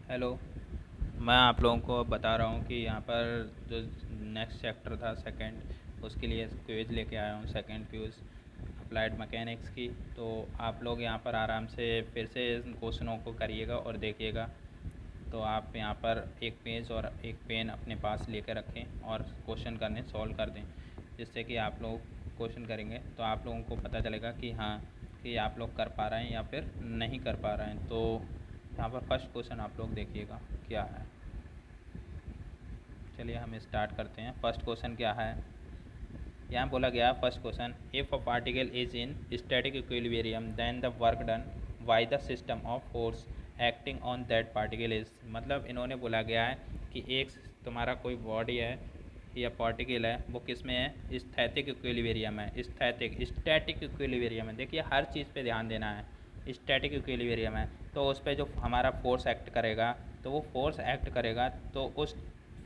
Hello. मैं आप लोगों को बता रहा हूँ कि यहाँ पर जो नेक्स्ट चैप्टर था सेकंड, उसके लिए क्विज लेके आया हूँ। सेकंड क्विज अप्लाइड मैकेनिक्स की। तो आप लोग यहाँ पर आराम से फिर से इन क्वेश्चनों को करिएगा और देखिएगा। तो आप यहाँ पर एक पेज और एक पेन अपने पास लेकर रखें और क्वेश्चन करने सॉल्व कर दें, जिससे कि आप लोग क्वेश्चन करेंगे तो आप लोगों को पता चलेगा कि हाँ, कि आप लोग कर पा रहे हैं या फिर नहीं कर पा रहे हैं। तो यहाँ पर फर्स्ट क्वेश्चन आप लोग देखिएगा क्या है। चलिए हम स्टार्ट करते हैं। फर्स्ट क्वेश्चन क्या है, यहाँ बोला गया first question, if a particle is in static equilibrium then the work done by the system of force acting on that particle is. मतलब इन्होंने बोला गया है कि एक तुम्हारा कोई बॉडी है या पार्टिकल है, वो किस में है, स्थैतिक इक्विलिब्रियम है। स्थैतिक स्टैटिक इक्विलिब्रियम है। देखिए हर चीज़ पे ध्यान देना है। स्टैटिक इक्विलिब्रियम है तो उस पर जो हमारा फोर्स एक्ट करेगा, तो वो फोर्स एक्ट करेगा तो उस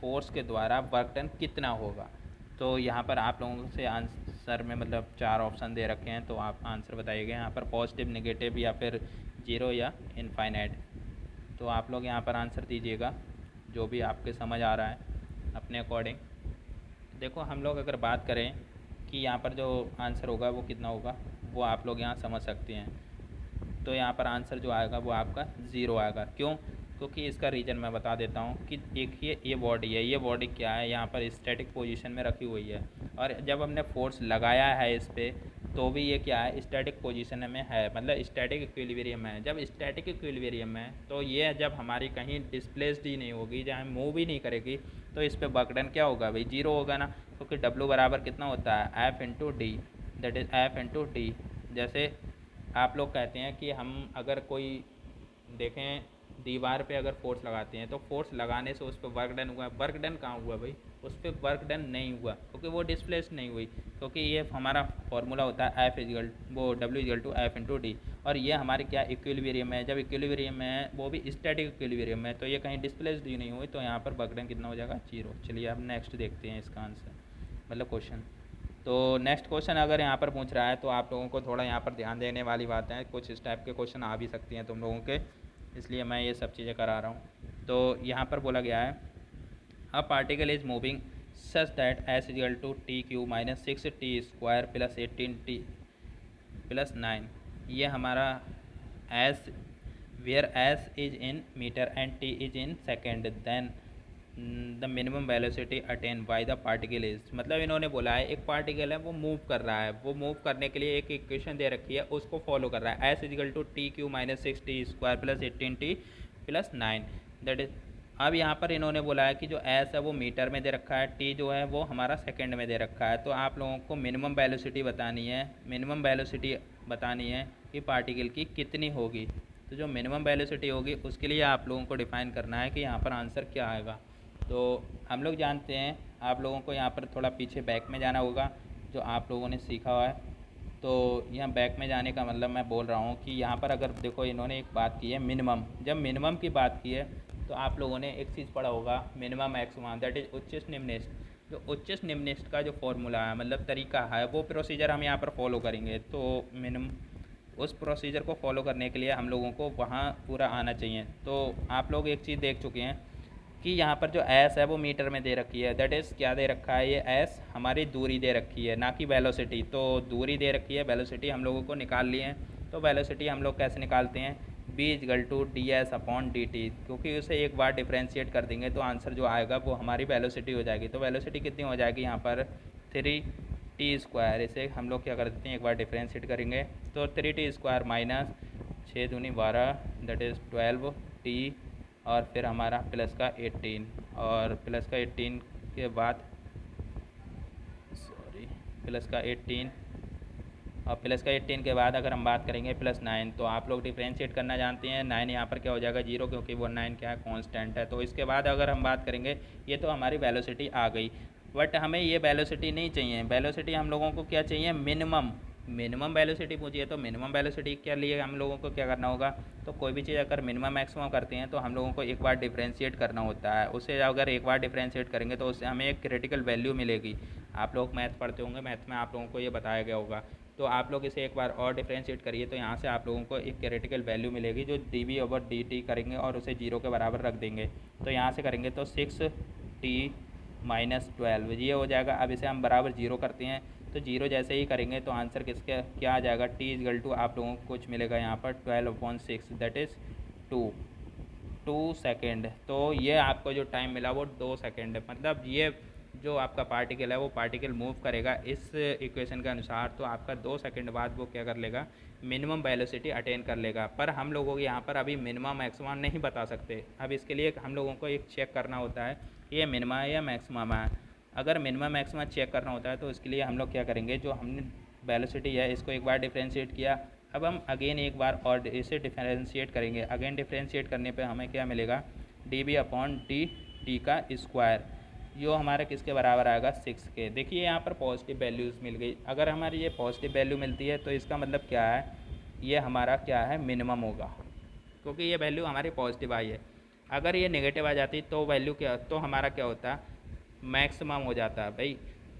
फोर्स के द्वारा वर्क डन कितना होगा। तो यहाँ पर आप लोगों से आंसर में मतलब चार ऑप्शन दे रखे हैं, तो आप आंसर बताइएगा यहाँ पर पॉजिटिव, नेगेटिव या फिर जीरो या इनफाइनाइट। तो आप लोग यहाँ पर आंसर दीजिएगा जो भी आपके समझ आ रहा है अपने अकॉर्डिंग। देखो हम लोग अगर बात करें कि यहाँ पर जो आंसर होगा वो कितना होगा, वो आप लोग यहाँ समझ सकते हैं। तो यहाँ पर आंसर जो आएगा वो आपका ज़ीरो आएगा। क्यों? क्योंकि इसका रीज़न मैं बता देता हूँ कि देखिए ये बॉडी है, ये बॉडी क्या है, यहाँ पर स्टैटिक पोजीशन में रखी हुई है, और जब हमने फोर्स लगाया है इस पर तो भी ये क्या है, स्टैटिक पोजीशन में है, मतलब स्टैटिक इक्विलिब्रियम है। जब स्टैटिक इक्विलिब्रियम में तो ये जब हमारी कहीं डिस्प्लेस्ड ही नहीं होगी, जहाँ मूव ही नहीं करेगी, तो इस पर वर्क डन क्या होगा भाई, जीरो होगा ना। क्योंकि W बराबर कितना होता है, F into D, that is F into D. जैसे आप लोग कहते हैं कि हम अगर कोई देखें दीवार पे अगर फोर्स लगाते हैं तो फोर्स लगाने से उस पर वर्क डन हुआ, वर्क डन कहाँ हुआ भाई, उस पर वर्क डन नहीं हुआ क्योंकि वो डिस्प्लेस नहीं हुई। क्योंकि ये हमारा फॉर्मूला होता है एफ इजल वो W equal to F into D, और ये हमारे क्या इक्विलिब्रियम है। जब इक्विलिब्रियम है वो भी स्टैटिक इक्विलिब्रियम है, तो ये कहीं डिस्प्लेस्ड ही नहीं हुई, तो यहाँ पर वर्क डन कितना हो जाएगा, जीरो। चलिए अब नेक्स्ट देखते हैं इसका आंसर, मतलब क्वेश्चन। तो नेक्स्ट क्वेश्चन अगर यहाँ पर पूछ रहा है तो आप लोगों को थोड़ा यहाँ पर ध्यान देने वाली बात है। कुछ इस टाइप के क्वेश्चन आ भी सकती हैं तुम लोगों के, इसलिए मैं ये सब चीज़ें करा रहा हूँ। तो यहाँ पर बोला गया है a particle is moving such that S equal to T cube minus six T square plus 18 T plus 9। ये हमारा S where S is in metre and T is in second, then the minimum velocity attain by the particle is. मतलब इन्होंने बोला है एक particle है वो move कर रहा है, वो मूव करने के लिए एक इक्वेशन दे रखी है, उसको फॉलो कर रहा है। S equal to T cube minus six T square plus 18 T plus 9, that is. अब यहाँ पर इन्होंने बोला है कि जो एस है वो मीटर में दे रखा है, टी जो है वो हमारा सेकंड में दे रखा है। तो आप लोगों को मिनिमम वेलोसिटी बतानी है, मिनिमम वेलोसिटी बतानी है कि पार्टिकल की कितनी होगी। तो जो मिनिमम वेलोसिटी होगी उसके लिए आप लोगों को डिफ़ाइन करना है कि यहाँ पर आंसर क्या आएगा। तो हम लोग जानते हैं, आप लोगों को यहाँ पर थोड़ा पीछे बैक में जाना होगा जो आप लोगों ने सीखा हुआ है। तो यहाँ बैक में जाने का मतलब मैं बोल रहा हूँ कि यहाँ पर अगर देखो इन्होंने एक बात की है मिनिमम, जब मिनिमम की बात की है तो आप लोगों ने एक चीज़ पढ़ा होगा मिनिमम मैक्सिमम, दैट इज़ उच्चस्त निम्नस्त। जो उच्चस्त निम्नस्त का जो फॉर्मूला है, मतलब तरीका है, वो प्रोसीजर हम यहाँ पर फॉलो करेंगे। तो मिनिमम उस प्रोसीजर को फॉलो करने के लिए हम लोगों को वहाँ पूरा आना चाहिए। तो आप लोग एक चीज़ देख चुके हैं कि यहाँ पर जो एस है वो मीटर में दे रखी है, दैट इज़ क्या दे रखा है, ये एस हमारी दूरी दे रखी है, ना कि वेलोसिटी। तो दूरी दे रखी है, वेलोसिटी हम लोगों को निकाल ली है। तो वेलोसिटी हम लोग कैसे निकालते हैं, B equal to D S upon D T, क्योंकि उसे एक बार डिफ्रेंशिएट कर देंगे तो आंसर जो आएगा वो हमारी वेलोसिटी हो जाएगी। तो वेलोसिटी कितनी हो जाएगी यहाँ पर, 3 टी स्क्वायर। इसे हम लोग क्या कर देते हैं, एक बार डिफ्रेंशिएट करेंगे तो 3 टी स्क्वायर माइनस 6 दूनी 12, दैट इज़ 12 टी, और फिर हमारा प्लस का 18, और प्लस का 18 के बाद सॉरी प्लस का 18, और प्लस का 18 के बाद अगर हम बात करेंगे प्लस 9, तो आप लोग डिफ्रेंशिएट करना जानते हैं। 9 यहाँ पर क्या हो जाएगा, जीरो, क्योंकि वो 9 क्या है, कांस्टेंट है। तो इसके बाद अगर हम बात करेंगे, ये तो हमारी वेलोसिटी आ गई, बट हमें ये वेलोसिटी नहीं चाहिए। वेलोसिटी हम लोगों को क्या चाहिए, मिनिमम। मिनिमम वेलोसिटी पूछिए तो मिनिमम वेलोसिटी के लिए हम लोगों को क्या करना होगा, तो कोई भी चीज़ अगर मिनिमम मैक्सिमम करते हैं तो हम लोगों को एक बार डिफ्रेंशिएट करना होता है। उसे अगर एक बार डिफ्रेंशिएट करेंगे तो उससे हमें एक क्रिटिकल वैल्यू मिलेगी। आप लोग मैथ पढ़ते होंगे, मैथ में आप लोगों को ये बताया गया होगा तो आप लोग इसे एक बार और डिफ्रेंशिएट करिए, तो यहाँ से आप लोगों को एक थ्योरेटिकल वैल्यू मिलेगी जो dv/dt करेंगे और उसे 0 के बराबर रख देंगे। तो यहाँ से करेंगे तो 6t-12 ये हो जाएगा। अब इसे हम बराबर 0 करते हैं, तो 0 जैसे ही करेंगे तो आंसर किसके क्या आ जाएगा, t आप लोगों को कुछ मिलेगा यहाँ पर 12/6 दैट इज़ 2 सेकेंड। तो ये आपको जो टाइम मिला वो 2 सेकेंड है। मतलब ये जो आपका पार्टिकल है वो पार्टिकल मूव करेगा इस इक्वेशन के अनुसार, तो आपका 2 सेकेंड बाद वो क्या कर लेगा, मिनिमम वेलोसिटी अटेन कर लेगा। पर हम लोगों को यहाँ पर अभी मिनिमम मैक्सिमम नहीं बता सकते। अब इसके लिए हम लोगों को एक चेक करना होता है ये मिनिमा है या मैक्सिमम है। अगर मिनिमम मैक्सिमम चेक करना होता है तो इसके लिए हम लोग क्या करेंगे, जो हमने वेलोसिटी है इसको एक बार डिफ्रेंशिएट किया, अब हम अगेन एक बार और इसे डिफ्रेंशिएट करेंगे। अगेन डिफ्रेंशिएट करने पे हमें क्या मिलेगा, dv/dt का स्क्वायर, जो हमारा किसके बराबर आएगा, 6 के। देखिए यहाँ पर पॉजिटिव वैल्यूज़ मिल गई। अगर हमारी ये पॉजिटिव वैल्यू मिलती है तो इसका मतलब क्या है, ये हमारा क्या है, मिनिमम होगा, क्योंकि ये वैल्यू हमारी पॉजिटिव आई है। अगर ये नेगेटिव आ जाती तो वैल्यू क्या, तो हमारा क्या होता, मैक्सिमम हो जाता है भाई।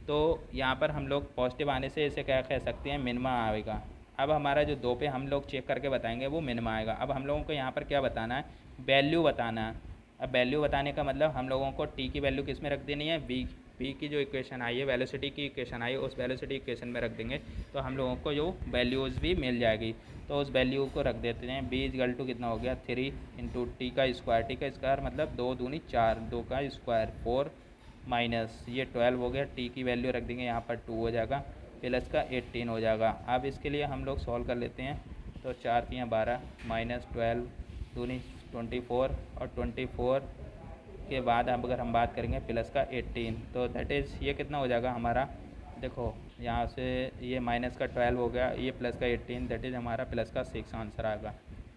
तो यहाँ पर हम लोग पॉजिटिव आने से इसे क्या कह सकते हैं, मिनिमम आएगा। अब हमारा जो 2 पे हम लोग चेक करके बताएंगे वो मिनिमम आएगा। अब हम लोगों को यहाँ पर क्या बताना है, वैल्यू बताना है। अब वैल्यू बताने का मतलब हम लोगों को टी की वैल्यू किस में रख देनी है, बी की जो इक्वेशन आई है, वेलोसिटी की इक्वेशन आई है, उस वेलोसिटी इक्वेशन में रख देंगे तो हम लोगों को जो वैल्यूज़ भी मिल जाएगी। तो उस वैल्यू को रख देते हैं, b = कितना हो गया, 3 × टी का स्क्वायर। टी का स्क्वायर मतलब 2 दूनी 4, 2 का स्क्वायर 4 माइनस ये 12 हो गया। टी की वैल्यू रख देंगे यहाँ पर 2 हो जाएगा, प्लस का 18 हो जाएगा। अब इसके लिए हम लोग सॉल्व कर लेते हैं। तो 4 × 12 माइनस 12 दूनी 24 और 24 के बाद अब अगर हम बात करेंगे प्लस का 18, तो दैट इज़ ये कितना हो जाएगा हमारा, देखो यहाँ से ये माइनस का 12 हो गया, ये प्लस का 18 दैट इज़ हमारा प्लस का 6 आंसर आएगा।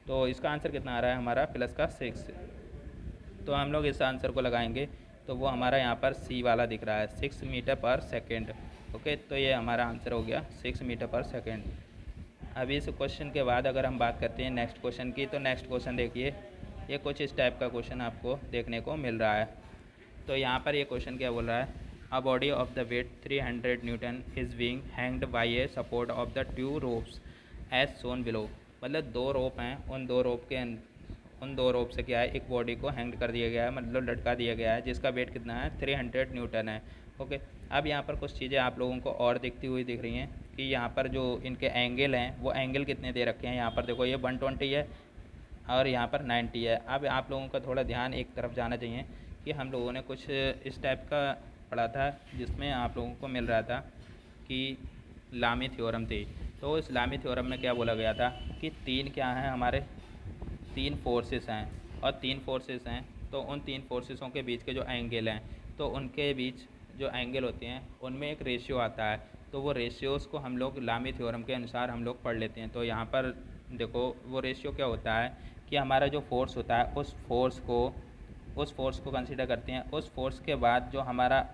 तो इसका आंसर कितना आ रहा है हमारा, प्लस का 6। तो हम लोग इस आंसर को लगाएंगे तो वो हमारा यहाँ पर सी वाला दिख रहा है, 6 मीटर पर सेकेंड। ओके, तो ये हमारा आंसर हो गया 6 मीटर पर सेकेंड। अभी इस क्वेश्चन के बाद अगर हम बात करते हैं नेक्स्ट क्वेश्चन की, तो नेक्स्ट क्वेश्चन देखिए, ये कुछ इस टाइप का क्वेश्चन आपको देखने को मिल रहा है। तो यहाँ पर ये क्वेश्चन क्या बोल रहा है, a body of the weight 300 newton is being hanged by a support of the 2 ropes as shown below. मतलब 2 रोप हैं, उन दो रोप से क्या है, एक बॉडी को हैंग कर दिया गया है, मतलब लटका दिया गया है, जिसका वेट कितना है, 300 न्यूटन है। ओके, अब यहाँ पर कुछ चीज़ें आप लोगों को और दिखती हुई दिख रही हैं कि यहाँ पर जो इनके एंगल हैं वो एंगल कितने दे रखे हैं। यहाँ पर देखो ये 120 है और यहाँ पर 90 है। अब आप लोगों का थोड़ा ध्यान एक तरफ जाना चाहिए कि हम लोगों ने कुछ इस टाइप का पढ़ा था जिसमें आप लोगों को मिल रहा था कि लामी थ्योरम थी। तो इस लामी थ्योरम में क्या बोला गया था कि 3 क्या हैं हमारे, 3 फोर्सेस हैं, और 3 फोर्सेस हैं तो उन 3 फोर्सेसों के बीच के जो एंगल हैं, तो उनके बीच जो एंगल होते हैं उनमें एक रेशियो आता है। तो वो रेशियोज़ को हम लोग लामी थ्योरम के अनुसार हम लोग पढ़ लेते हैं। तो यहाँ पर देखो वो रेशियो क्या होता है कि हमारा जो फोर्स होता है उस फोर्स को कंसीडर करते हैं। उस फोर्स के बाद जो हमारा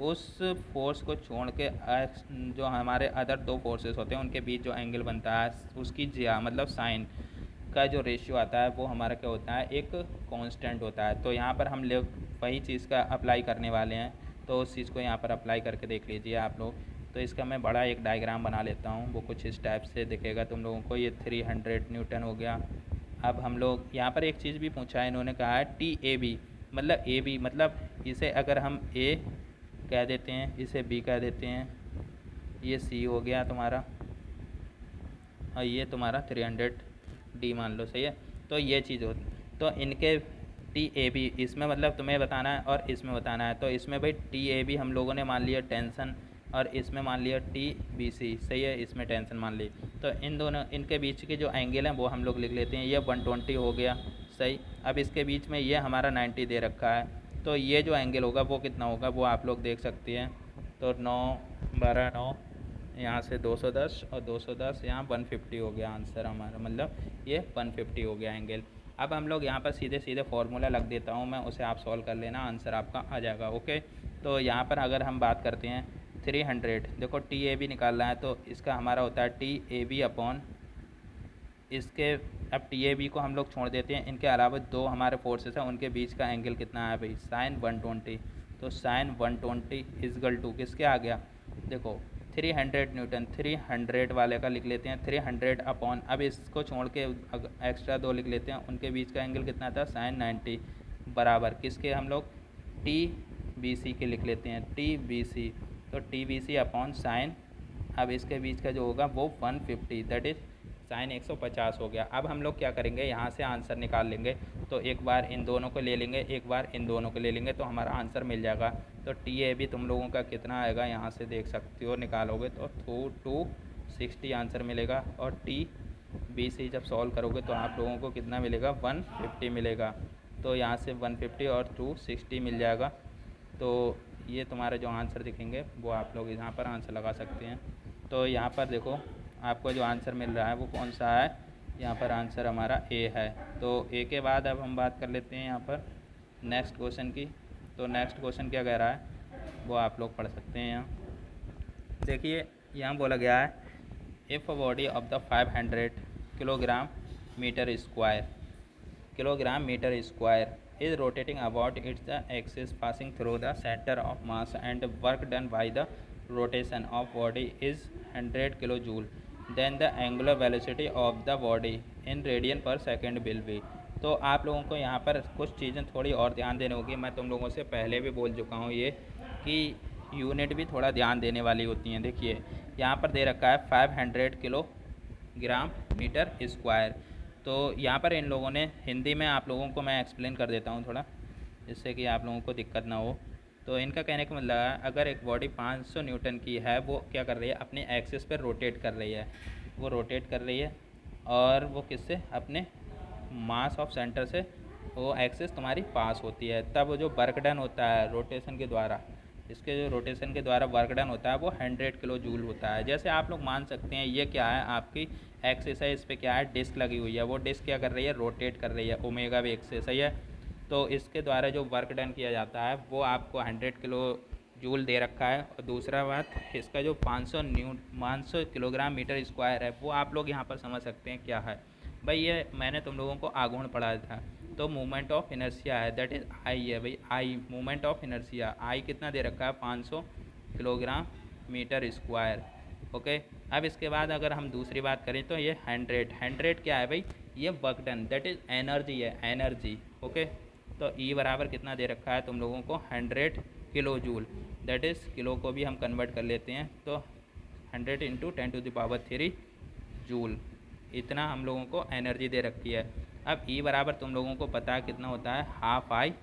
उस फोर्स को छोड़ के जो हमारे अदर 2 फोर्सेस होते हैं उनके बीच जो एंगल बनता है उसकी जिया मतलब साइन का जो रेशियो आता है वो हमारा क्या होता है, एक कांस्टेंट होता है। तो यहाँ पर हम लोग वही चीज़ का अप्लाई करने वाले हैं। तो उस चीज़ को यहाँ पर अप्लाई करके देख लीजिए आप लोग। तो इसका मैं बड़ा एक डायग्राम बना लेता हूँ, वो कुछ इस टाइप से दिखेगा तुम लोगों को। ये 300 न्यूटन हो गया। अब हम लोग यहाँ पर एक चीज़ भी पूछा है, इन्होंने कहा है TAB मतलब AB मतलब इसे अगर हम A कह देते हैं, इसे B कह देते हैं, ये C हो गया तुम्हारा और ये तुम्हारा 300D मान लो, सही है। तो ये चीज़ होती, तो इनके TAB इसमें मतलब तुम्हें बताना है और इसमें बताना है। तो इसमें भाई TAB हम लोगों ने मान लिया टेंशन और इसमें मान लिया TBC, सही है, इसमें टेंशन मान ली। तो इन दोनों इनके बीच के जो एंगल हैं वो हम लोग लिख लेते हैं, ये 120 हो गया, सही। अब इसके बीच में ये हमारा 90 दे रखा है, तो ये जो एंगल होगा वो कितना होगा वो आप लोग देख सकते हैं। तो 9 12 9 यहाँ से 210 और 210 यहाँ 150 हो गया आंसर हमारा, मतलब ये 150 हो गया एंगल। अब हम लोग यहाँ पर सीधे सीधे फार्मूला लग देता हूँ मैं, उसे आप सॉल्व कर लेना, आंसर आपका आ जाएगा। ओके, तो यहाँ पर अगर हम बात करते हैं 300, देखो TAB निकालना है तो इसका हमारा होता है TAB अपॉन इसके। अब TAB को हम लोग छोड़ देते हैं, इनके अलावा 2 हमारे फोर्सेस हैं उनके बीच का एंगल कितना है भाई, sin 120। तो sin 120 इजगल टू किसके आ गया, देखो 300 न्यूटन, 300 वाले का लिख लेते हैं 300 अपॉन, अब इसको छोड़ के एक्स्ट्रा 2 लिख लेते हैं, उनके बीच का एंगल कितना था sin 90 बराबर किसके, हम लोग टी बी सी के लिख लेते हैं, टी बी सी, तो T B C upon sine, अब इसके बीच का जो होगा वो 150 दैट इज़ साइन 150 हो गया। अब हम लोग क्या करेंगे, यहाँ से आंसर निकाल लेंगे, तो एक बार इन दोनों को ले लेंगे, एक बार इन दोनों को ले लेंगे, तो हमारा आंसर मिल जाएगा। तो टी ए भी तुम लोगों का कितना आएगा यहाँ से देख सकते हो, निकालोगे तो 260 आंसर मिलेगा, और टी बी सी जब सॉल्व करोगे तो आप लोगों को कितना मिलेगा 150 मिलेगा। तो यहाँ से 150 और 260 मिल जाएगा। तो ये तुम्हारे जो आंसर दिखेंगे वो आप लोग यहाँ पर आंसर लगा सकते हैं। तो यहाँ पर देखो आपको जो आंसर मिल रहा है वो कौन सा है, यहाँ पर आंसर हमारा ए है। तो ए के बाद अब हम बात कर लेते हैं यहाँ पर नेक्स्ट क्वेश्चन की। तो नेक्स्ट क्वेश्चन क्या कह रहा है वो आप लोग पढ़ सकते हैं। यहाँ देखिए यहाँ बोला गया है if a body of the 500 kilogram metre square is rotating about its axis passing through the center of mass and work done by the rotation of body is 100 kilojoule, then the angular velocity of the body in radian per second will be। तो आप लोगों को यहाँ पर कुछ चीज़ें थोड़ी और ध्यान देनी होगी। मैं तुम लोगों से पहले भी बोल चुका हूँ ये कि यूनिट भी थोड़ा ध्यान देने वाली होती हैं। देखिए यहाँ पर दे रखा है 500 किलोग्राम मीटर स्क्वायर, तो यहाँ पर इन लोगों ने हिंदी में आप लोगों को मैं एक्सप्लेन कर देता हूँ थोड़ा, जिससे कि आप लोगों को दिक्कत ना हो। तो इनका कहने का मतलब है अगर एक बॉडी 500 न्यूटन की है, वो क्या कर रही है अपने एक्सिस पर रोटेट कर रही है, वो रोटेट कर रही है, और वो किससे, अपने मास ऑफ सेंटर से वो एक्सिस तुम्हारी पास होती है, तब वो जो वर्क डन होता है रोटेशन के द्वारा, इसके जो रोटेशन के द्वारा वर्क डन होता है वो 100 किलो जूल होता है। जैसे आप लोग मान सकते हैं ये क्या है, आपकी एक्सिस है, इस पर क्या है डिस्क लगी हुई है, वो डिस्क क्या कर रही है, रोटेट कर रही है ओमेगा वेग से, सही है। तो इसके द्वारा जो वर्क डन किया जाता है वो आपको 100 किलो जूल दे रखा है। और दूसरा बात, इसका जो 500 किलोग्राम मीटर स्क्वायर है वो आप लोग यहाँ पर समझ सकते हैं क्या है भाई, ये मैंने तुम लोगों को आघूर्ण पढ़ाया था। तो मूवमेंट ऑफ इनर्शिया है, दैट इज़ आई है भाई, आई मूवमेंट ऑफ इनर्शिया, आई कितना दे रखा है 500 किलोग्राम मीटर स्क्वायर। ओके, अब इसके बाद अगर हम दूसरी बात करें तो ये 100 क्या है भाई, ये work done, that is energy है, एनर्जी। ओके, तो ई बराबर कितना दे रखा है तुम लोगों को 100 kilo joule, that is kilo को भी हम कन्वर्ट कर लेते हैं, तो 100 इंटू 10⁻³ जूल, इतना हम लोगों को एनर्जी दे रखी है। अब ई बराबर तुम लोगों को पता है कितना होता है, हाफ आई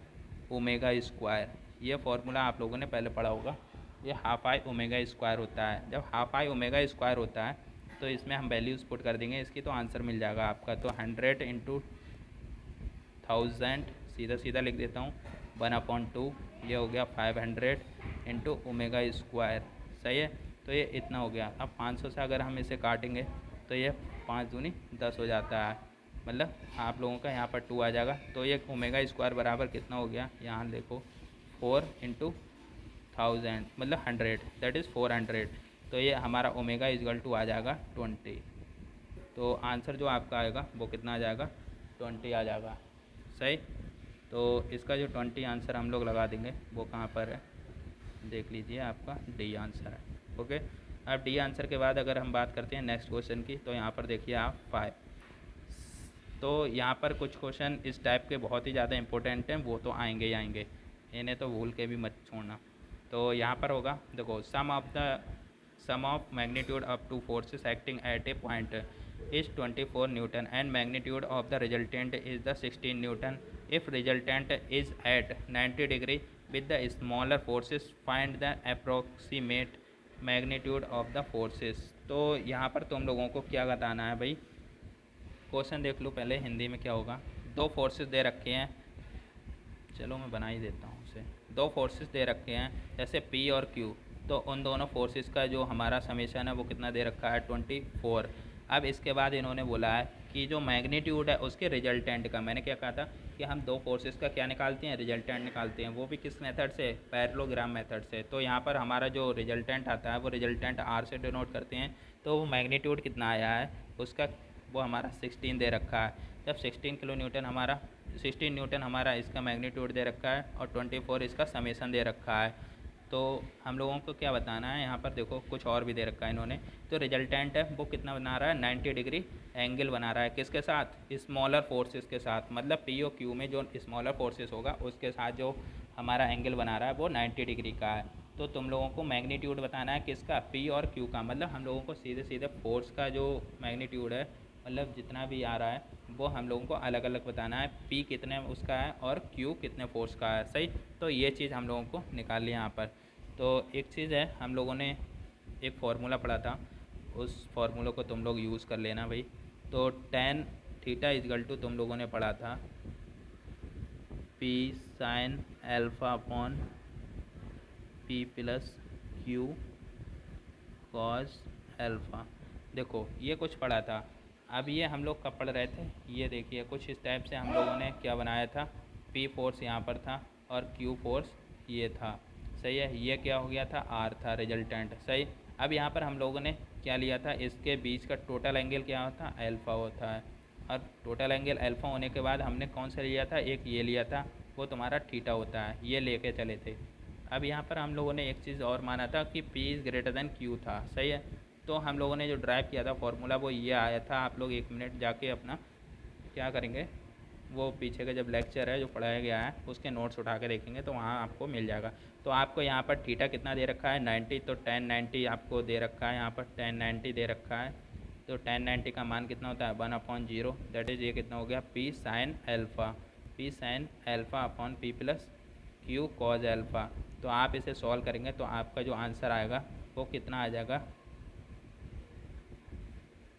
ओमेगा स्क्वायर, ये फॉर्मूला आप लोगों ने पहले पढ़ा होगा, ये हाफ आई ओमेगा स्क्वायर होता है। जब हाफ आई ओमेगा स्क्वायर होता है तो इसमें हम वैल्यूज़ पुट कर देंगे इसकी, तो आंसर मिल जाएगा आपका। तो 100 इंटू 1000 सीधा सीधा लिख देता हूँ 1/2, ये हो गया 500 इंटू ओमेगा स्क्वायर, सही है। तो ये इतना हो गया। अब 500 से अगर हम इसे काटेंगे तो ये 5 दूनी 10 हो जाता है, मतलब आप लोगों का यहाँ पर 2 आ जाएगा। तो ये ओमेगा स्क्वायर बराबर कितना हो गया, यहाँ देखो 4 इंटू 1000 मतलब 100, दैट इज़ 400। तो ये हमारा ओमेगा = आ जाएगा 20। तो आंसर जो आपका आएगा वो कितना आ जाएगा, 20 आ जाएगा, सही। तो इसका जो 20 आंसर हम लोग लगा देंगे वो कहाँ पर है, देख लीजिए, आपका डी आंसर है। ओके, अब डी आंसर के बाद अगर हम बात करते हैं नेक्स्ट क्वेश्चन की, तो यहाँ पर देखिए आप 5। तो यहाँ पर कुछ क्वेश्चन इस टाइप के बहुत ही ज़्यादा इंपॉर्टेंट हैं, वो तो आएंगे ही आएंगे, इन्हें तो भूल के भी मत छोड़ना। तो यहाँ पर होगा देखो, sum of magnitude of 2 forces acting at a point is 24 Newton and magnitude of the resultant is the 16 Newton. If resultant is at 90 degree with the smaller forces, find the approximate magnitude of the forces। तो यहाँ पर तुम लोगों को क्या बताना है भाई, क्वेश्चन देख लो पहले हिंदी में क्या होगा। 2 फोर्सेस दे रखे हैं, चलो मैं बना ही देता हूँ उसे। 2 फोर्सेस दे रखे हैं जैसे P और Q, तो उन दोनों फोर्सेस का जो हमारा समेशन है वो कितना दे रखा है 24। अब इसके बाद इन्होंने बोला है कि जो मैग्नीट्यूड है उसके रिजल्टेंट का, मैंने क्या कहा था कि हम 2 फोर्सेस का क्या निकालते हैं, रिजल्टेंट निकालते हैं, वो भी किस मेथड से, पैरेललोग्राम मेथड से। तो यहाँ पर हमारा जो रिजल्टेंट आता है वो रिजल्टेंट R से डिनोट करते हैं, तो वो मैग्नीट्यूड कितना आया है उसका, वो हमारा 16 दे रखा है। जब 16 न्यूटन हमारा इसका मैग्नीट्यूड दे रखा है और 24 इसका समेसन दे रखा है। तो हम लोगों को क्या बताना है, यहाँ पर देखो कुछ और भी दे रखा है इन्होंने। तो रिजल्टेंट है वो कितना बना रहा है, 90 डिग्री एंगल बना रहा है, किसके साथ, स्मॉलर फोर्सेस के साथ। मतलब पी और क्यू में जो स्मॉलर फोर्सेस होगा उसके साथ जो हमारा एंगल बना रहा है वो 90 डिग्री का है। तो तुम लोगों को मैग्नीट्यूड बताना है किसका, पी और क्यू का। मतलब हम लोगों को सीधे सीधे फोर्स का जो मैग्नीट्यूड है, मतलब जितना भी आ रहा है वो हम लोगों को अलग अलग बताना है, पी कितने उसका है और क्यू कितने फोर्स का है। सही, तो ये चीज़ हम लोगों को निकाल लिया यहाँ पर। तो एक चीज़ है, हम लोगों ने एक फार्मूला पढ़ा था, उस फार्मूला को तुम लोग यूज़ कर लेना भाई। तो टेन थीटा इजगल टू तुम लोगों ने पढ़ा था P sign alpha upon P plus Q cos alpha. देखो ये कुछ पढ़ा था। अब ये हम लोग कब पढ़ रहे थे, ये देखिए कुछ इस टाइप से हम लोगों ने क्या बनाया था, पी फोर्स यहाँ पर था और क्यू फोर्स ये था। सही है, ये क्या हो गया था, आर था रिजल्टेंट। सही, अब यहाँ पर हम लोगों ने क्या लिया था, इसके बीच का टोटल एंगल क्या होता है, एल्फ़ा होता है। और टोटल एंगल अल्फ़ा होने के बाद हमने कौन सा लिया था, एक ये लिया था, वो तुम्हारा थीटा होता है, ये लेके चले थे। अब यहाँ पर हम लोगों ने एक चीज़ और माना था कि P is greater than Q था। सही है, तो हम लोगों ने जो ड्राइव किया था फॉर्मूला वो ये आया था। आप लोग 1 मिनट जाके अपना क्या करेंगे, वो पीछे का जब लेक्चर है जो पढ़ाया गया है उसके नोट्स उठा के देखेंगे तो वहाँ आपको मिल जाएगा। तो आपको यहाँ पर थीटा कितना दे रखा है, 90, तो tan 90 आपको दे रखा है, यहाँ पर tan 90 दे रखा है। तो tan 90 का मान कितना होता है, 1/0, दैट इज़ ये कितना हो गया, P sin alpha, P sin alpha upon P plus Q cos alpha. तो आप इसे सॉल्व करेंगे तो आपका जो आंसर आएगा वो कितना आ जाएगा,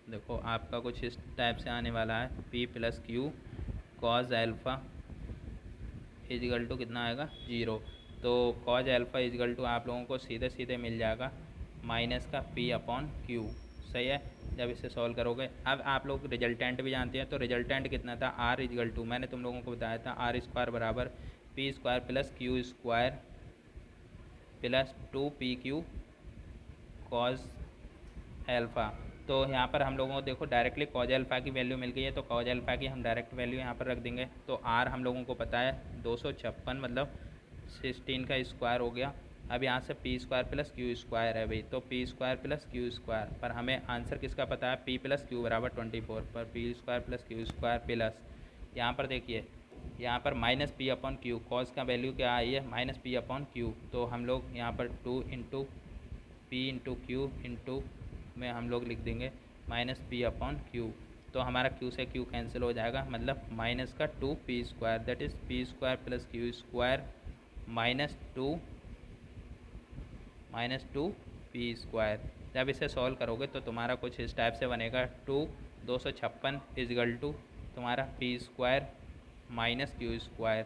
देखो आपका कुछ इस टाइप से आने वाला है, P plus Q cos alpha equal to कितना आएगा, 0। तो कॉज एल्फ़ा इजगल टू आप लोगों को सीधे सीधे मिल जाएगा माइनस का P अपॉन क्यू। सही है, जब इसे सॉल्व करोगे। अब आप लोग रिजल्टेंट भी जानते हैं, तो रिजल्टेंट कितना था, R इजगल टू, मैंने तुम लोगों को बताया था R स्क्वायर बराबर P square plus Q square plus 2PQ cause alpha. तो यहाँ पर हम लोगों को देखो डायरेक्टली कॉज एल्फ़ा की वैल्यू मिल गई है, तो कॉज एल्फ़ा की हम डायरेक्ट वैल्यू यहाँ पर रख देंगे। तो आर हम लोगों को पता है 256, मतलब 16 का स्क्वायर हो गया। अब यहाँ से P square plus Q square है भाई, तो P square plus Q square पर हमें आंसर किसका पता है, पी प्लस क्यू बराबर 24 पर P square plus Q square plus, यहाँ पर देखिए यहाँ पर minus P upon Q, cause का वैल्यू क्या आई है, माइनस पी अपॉन क्यू। तो हम लोग यहाँ पर 2 into P into Q into में हम लोग लिख देंगे माइनस पी अपॉन क्यू। तो हमारा क्यू से क्यू कैंसिल हो जाएगा, मतलब माइनस का 2P square, that is P square plus Q square minus 2P square. जब इसे सॉल्व करोगे तो तुम्हारा कुछ इस टाइप से बनेगा, 256 इजगल टू तुम्हारा P square minus Q square.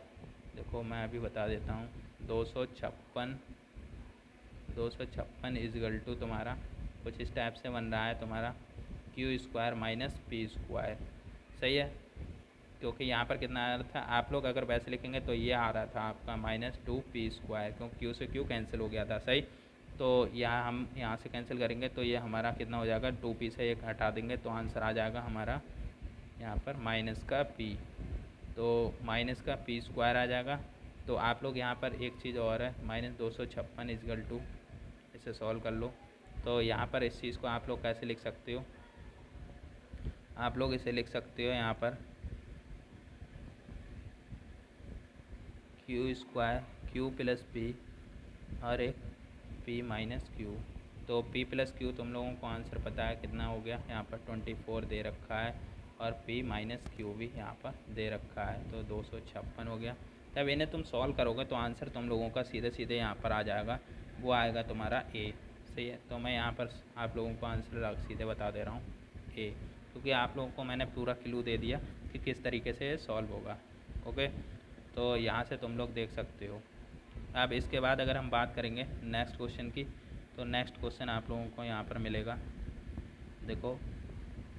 देखो मैं अभी बता देता हूँ, 256 इजगल टू तुम्हारा कुछ इस टाइप से बन रहा है तुम्हारा Q square minus P square. सही है, क्योंकि यहाँ पर कितना आ रहा था, आप लोग अगर वैसे लिखेंगे तो ये आ रहा था आपका माइनस 2P स्क्वायर, क्योंकि क्यू से क्यू कैंसिल हो गया था। सही, तो यहाँ हम यहाँ से कैंसिल करेंगे तो ये हमारा कितना हो जाएगा, 2P से एक हटा देंगे तो आंसर आ जाएगा हमारा यहाँ पर माइनस का P, तो माइनस का P स्क्वायर आ जाएगा। तो आप लोग यहाँ पर एक चीज़ और है, माइनस 256 इजगल टू, इसे सॉल्व कर लो। तो यहाँ पर इस चीज़ को आप लोग कैसे लिख सकते हो, आप लोग इसे लिख सकते हो यहाँ पर Q square Q plus P और एक पी माइनस क्यू। तो पी प्लस क्यू तुम लोगों को आंसर पता है कितना हो गया, यहाँ पर 24 दे रखा है और पी माइनस क्यू भी यहाँ पर दे रखा है, तो 256 हो गया। तब इन्हें तुम सॉल्व करोगे तो आंसर तुम लोगों का सीधे सीधे यहाँ पर आ जाएगा, वो आएगा तुम्हारा ए। सही है, तो मैं यहाँ पर आप लोगों को आंसर सीधे बता दे रहा हूँ ए, क्योंकि आप लोगों को मैंने पूरा क्लू दे दिया कि किस तरीके से ये सॉल्व होगा। ओके, तो यहाँ से तुम लोग देख सकते हो। अब इसके बाद अगर हम बात करेंगे नेक्स्ट क्वेश्चन की, तो नेक्स्ट क्वेश्चन आप लोगों को यहाँ पर मिलेगा, देखो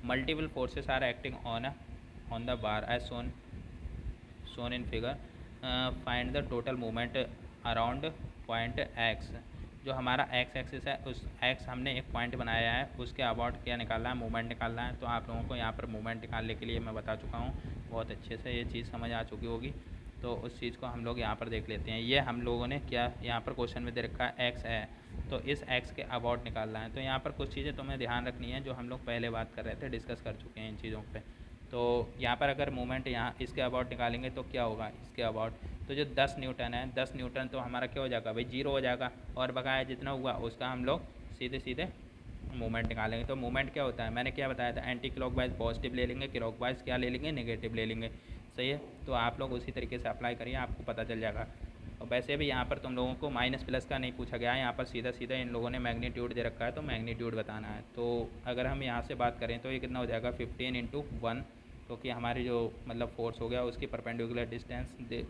multiple forces are acting on the bar as shown in figure, find the total movement around point X. जो हमारा एक्स एक्सिस है, उस एक्स हमने एक पॉइंट बनाया है, उसके अबाउट क्या निकालना है, मूवमेंट निकालना है। तो आप लोगों को यहाँ पर मूवमेंट निकालने के लिए मैं बता चुका हूँ, बहुत अच्छे से ये चीज़ समझ आ चुकी होगी। तो उस चीज़ को हम लोग यहाँ पर देख लेते हैं। ये हम लोगों ने क्या यहाँ पर क्वेश्चन में दे रखा है एक्स है, तो इस एक्स के अबाउट निकालना है। तो यहाँ पर कुछ चीज़ें तुम्हें ध्यान रखनी है जो हम लोग पहले बात कर रहे थे, डिस्कस कर चुके हैं इन चीज़ों पे। तो यहाँ पर अगर मूवमेंट यहाँ इसके अबाउट निकालेंगे तो क्या होगा इसके अबाउट, तो जो 10 न्यूटन है 10 न्यूटन तो हमारा क्या हो जाएगा भाई, जीरो हो जाएगा, और बकाया जितना हुआ उसका हम लोग सीधे सीधे मूवमेंट निकालेंगे। तो मूवमेंट क्या होता है, मैंने क्या बताया था, एंटी क्लॉकवाइज पॉजिटिव ले लेंगे, क्लॉकवाइज क्या ले लेंगे, नेगेटिव ले लेंगे। सही है, तो आप लोग उसी तरीके से अप्लाई करिए, आपको पता चल जाएगा। और वैसे भी यहाँ पर तुम लोगों को माइनस प्लस का नहीं पूछा गया है, यहाँ पर सीधा सीधा इन लोगों ने मैग्नीट्यूड दे रखा है, तो मैग्नीट्यूड बताना है। तो अगर हम यहाँ से बात करें तो ये कितना हो जाएगा 15 × 1, क्योंकि हमारी जो मतलब फोर्स हो गया उसकी परपेंडिकुलर डिस्टेंस दे,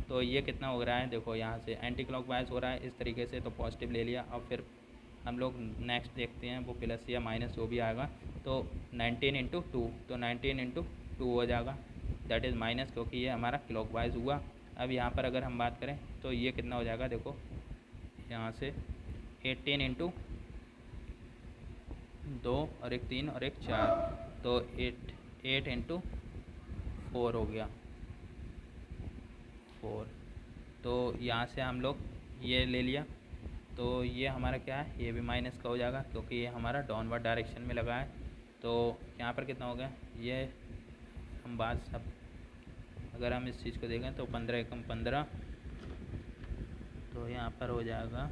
तो ये कितना हो रहा है, देखो यहाँ से एंटी क्लॉकवाइज हो रहा है इस तरीके से, तो पॉजिटिव ले लिया। और फिर हम लोग नेक्स्ट देखते हैं वो प्लस या माइनस जो भी आएगा, तो 19 × 2, तो 19 × 2 हो जाएगा, दैट इज़ माइनस, क्योंकि ये हमारा क्लॉकवाइज हुआ। अब यहाँ पर अगर हम बात करें तो ये कितना हो जाएगा, देखो यहाँ से 18 × 2 और एक 3 और एक 4, तो 8 × 4 हो गया 4। तो यहाँ से हम लोग ये ले लिया, तो ये हमारा क्या है, ये भी माइनस का हो जाएगा क्योंकि ये हमारा डाउनवर्ड डायरेक्शन में लगा है। तो यहाँ पर कितना हो गया, ये हम बात सब अगर हम इस चीज़ को देखें तो 15 एकम 15, तो यहाँ पर हो जाएगा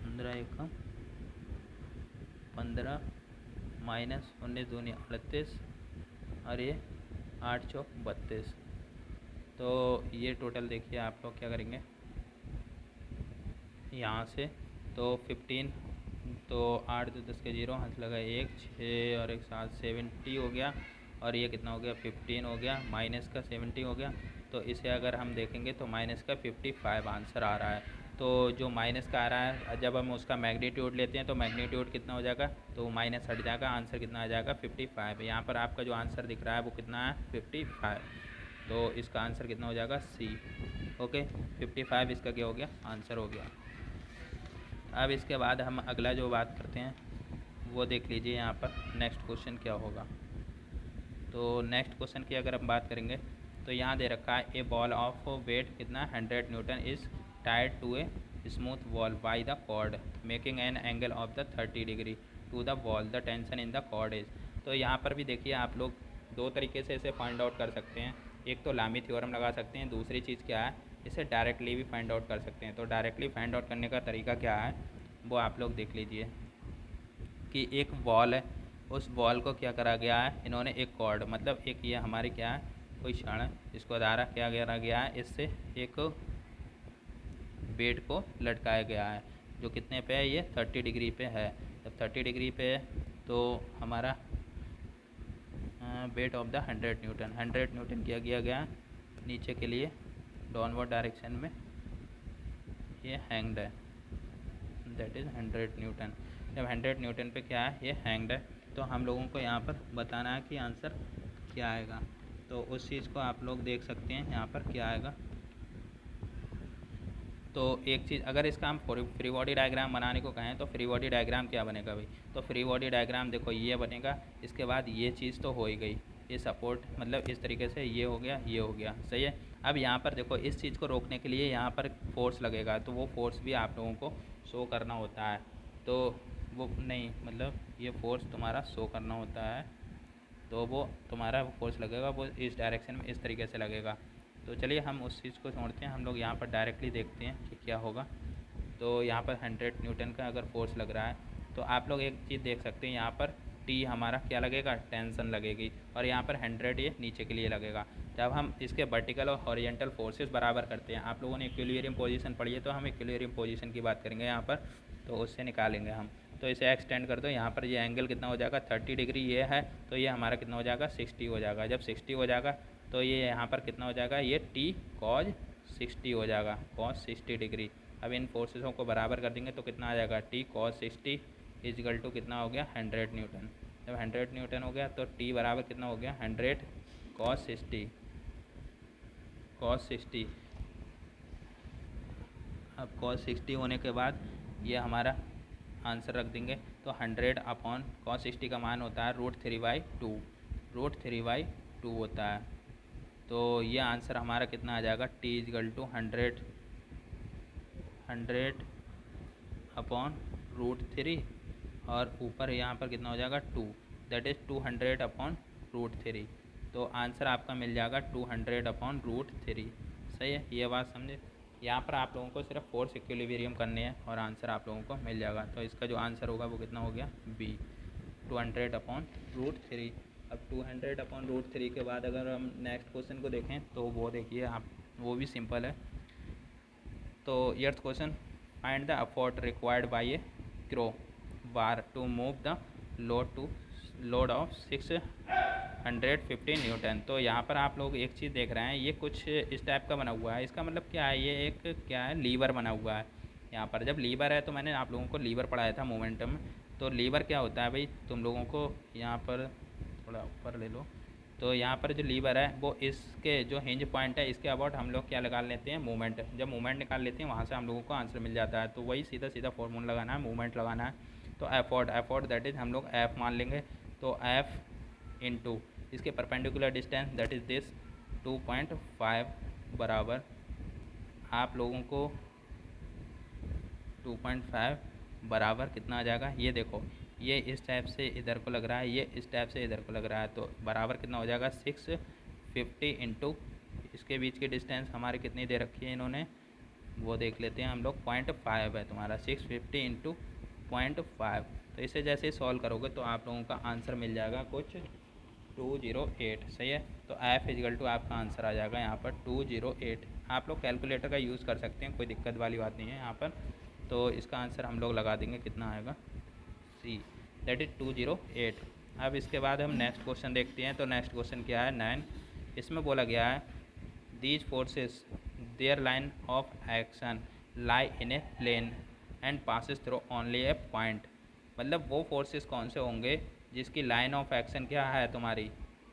15 एकम 15 माइनस 19 दूनी 38 और ये 8 चौक 32। तो ये टोटल देखिए आप लोग क्या करेंगे यहाँ से, तो 15, तो 8 तो 10 के 0 हाथ लगा 1 6 और एक 7 70 हो गया, और ये कितना हो गया 15 हो गया, माइनस का 70 हो गया। तो इसे अगर हम देखेंगे तो माइनस का 55 आंसर आ रहा है। तो जो माइनस का आ रहा है जब हम उसका मैग्नीट्यूड लेते हैं तो मैग्नीट्यूड कितना हो जाएगा, तो माइनस हट जाएगा, आंसर कितना आ जाएगा 55। यहाँ पर आपका जो आंसर दिख रहा है वो कितना है 55, तो इसका आंसर कितना हो जाएगा सी। ओके, 55 इसका क्या हो गया, आंसर हो गया। अब इसके बाद हम अगला जो बात करते हैं वो देख लीजिए यहाँ पर नेक्स्ट क्वेश्चन क्या होगा। तो नेक्स्ट क्वेश्चन की अगर हम बात करेंगे तो यहाँ दे रखा है ए बॉल ऑफ वेट कितना 100 newton is tied to a smooth wall by the cord making an angle of the 30 degree to the wall, the tension in the cord is. तो यहाँ पर भी देखिए आप लोग दो तरीके से इसे फाइंड आउट कर सकते हैं, एक तो लामी थ्योरम लगा सकते हैं, दूसरी चीज़ क्या है इसे डायरेक्टली भी फाइंड आउट कर सकते हैं। तो डायरेक्टली फाइंड आउट करने का तरीका क्या है वो आप लोग देख लीजिए कि एक वॉल है, उस वॉल को क्या करा गया है इन्होंने एक कॉर्ड, मतलब एक ये हमारी क्या है कोई क्षण है, इसको धारा क्या करा गया है, इससे एक बेड को लटकाया गया है जो कितने पे है, ये 30 डिग्री पे है। जब 30 डिग्री पे है तो हमारा weight of the 100 Newton 100 Newton किया गया नीचे के लिए डाउनवर्ड डायरेक्शन में, ये हैंग्ड है, दैट इज़ 100 न्यूटन। जब 100 न्यूटन पे क्या है ये हैंग्ड है, तो हम लोगों को यहाँ पर बताना है कि आंसर क्या आएगा। तो उस चीज़ को आप लोग देख सकते हैं यहाँ पर क्या आएगा। तो एक चीज़ अगर इसका हम फ्री बॉडी डायग्राम बनाने को कहें तो फ्री बॉडी डायग्राम क्या बनेगा भाई, तो फ्री बॉडी डायग्राम देखो ये बनेगा, इसके बाद ये चीज़ तो हो ही गई, ये सपोर्ट मतलब इस तरीके से ये हो गया ये हो गया, सही है। अब यहाँ पर देखो इस चीज़ को रोकने के लिए यहाँ पर फोर्स लगेगा, तो वो फोर्स भी आप लोगों को शो करना होता है। तो वो नहीं मतलब ये फोर्स तुम्हारा शो करना होता है, तो वो तुम्हारा फोर्स लगेगा वो इस डायरेक्शन में इस तरीके से लगेगा। तो चलिए हम उस चीज़ को छोड़ते हैं, हम लोग यहाँ पर डायरेक्टली देखते हैं कि क्या होगा। तो यहाँ पर 100 न्यूटन का अगर फोर्स लग रहा है तो आप लोग एक चीज़ देख सकते हैं, यहाँ पर टी हमारा क्या लगेगा टेंशन लगेगी, और यहाँ पर 100 ये नीचे के लिए लगेगा। जब हम इसके वर्टिकल और हॉरिजेंटल फोर्सेस बराबर करते हैं, आप लोगों ने इक्विलिब्रियम पोजीशन पढ़ी है तो हम इक्विलिब्रियम पोजीशन की बात करेंगे यहाँ पर, तो उससे निकालेंगे हम। तो इसे एक्सटेंड कर दो, यहाँ पर ये एंगल कितना हो जाएगा 30 डिग्री ये है, तो ये हमारा कितना हो जाएगा 60 हो जाएगा। जब 60 हो जाएगा तो ये यहाँ पर कितना हो जाएगा, ये टी कॉज 60 हो जाएगा, कॉज 60 डिग्री। अब इन फोर्सेसों को बराबर कर देंगे तो कितना आ जाएगा टी कॉज 60 इजगल टू कितना हो गया 100 न्यूटन। जब 100 न्यूटन हो गया तो टी बराबर कितना हो गया 100 कॉज 60। अब कॉज 60 होने के बाद ये हमारा आंसर रख देंगे, तो 100 अपॉन कॉस 60 का मान होता है √3/2 होता है। तो ये आंसर हमारा कितना आ जाएगा, टी इजकल टू 100 अपॉन √3 और ऊपर यहाँ पर कितना हो जाएगा 2, दैट इज़ 200 अपॉन √3। तो आंसर आपका मिल जाएगा 200 अपॉन √3। सही है, ये बात समझे। यहाँ पर आप लोगों को सिर्फ फोर्स इक्विलिब्रियम करनी है और आंसर आप लोगों को मिल जाएगा। तो इसका जो आंसर होगा वो कितना हो गया, बी, 200 अपॉन √3। अब 200 अपॉन √3 के बाद अगर हम नेक्स्ट क्वेश्चन को देखें तो वो देखिए आप, वो भी सिंपल है। तो यर्थ question, find the effort required by a crowbar to move the load of 650 newton. तो यहाँ पर आप लोग एक चीज़ देख रहे हैं, ये कुछ इस टाइप का बना हुआ है। इसका मतलब क्या है, ये एक क्या है, लीवर बना हुआ है। यहाँ पर जब लीवर है तो मैंने आप लोगों को लीवर पढ़ाया था मोमेंटम में। तो लीवर क्या होता है भाई, तुम लोगों को यहाँ पर थोड़ा ऊपर ले लो। तो यहाँ पर जो लीवर है वो इसके जो हिंज पॉइंट है इसके अबाउट हम लोग क्या लगा लेते हैं, मूवमेंट। जब मूवमेंट निकाल लेते हैं वहाँ से हम लोगों को आंसर मिल जाता है। तो वही सीधा सीधा फॉर्मूला लगाना है, मूवमेंट लगाना है। तो एफोर्ट दैट इज़ हम लोग एफ मान लेंगे। तो एफ इंटू इसके perpendicular distance that is this 2.5 बराबर आप लोगों को 2.5 बराबर कितना आ जाएगा, ये देखो, ये इस टाइप से इधर को लग रहा है, ये इस टाइप से इधर को लग रहा है। तो बराबर कितना हो जाएगा 650 इंटू इसके बीच की डिस्टेंस हमारी कितनी दे रखी है इन्होंने, वो देख लेते हैं हम लोग। 0.5 है तुम्हारा, 650 इंटू 0.5। तो इसे जैसे ही सॉल्व करोगे तो आप लोगों का आंसर मिल जाएगा कुछ 208। सही है। तो एफ इजगल टू आपका आंसर आ जाएगा यहाँ पर 208। आप लोग कैलकुलेटर का यूज़ कर सकते हैं, कोई दिक्कत वाली बात नहीं है यहाँ पर। तो इसका आंसर हम लोग लगा देंगे, कितना आएगा, सी, दैट इज़ 208। अब इसके बाद हम नेक्स्ट क्वेश्चन देखते हैं। तो नेक्स्ट क्वेश्चन क्या है, 9। इसमें बोला गया है these forces their line of action lie in a plane and passes through only a point. मतलब वो फोर्सेस कौन से होंगे जिसकी लाइन ऑफ एक्शन क्या है तुम्हारी,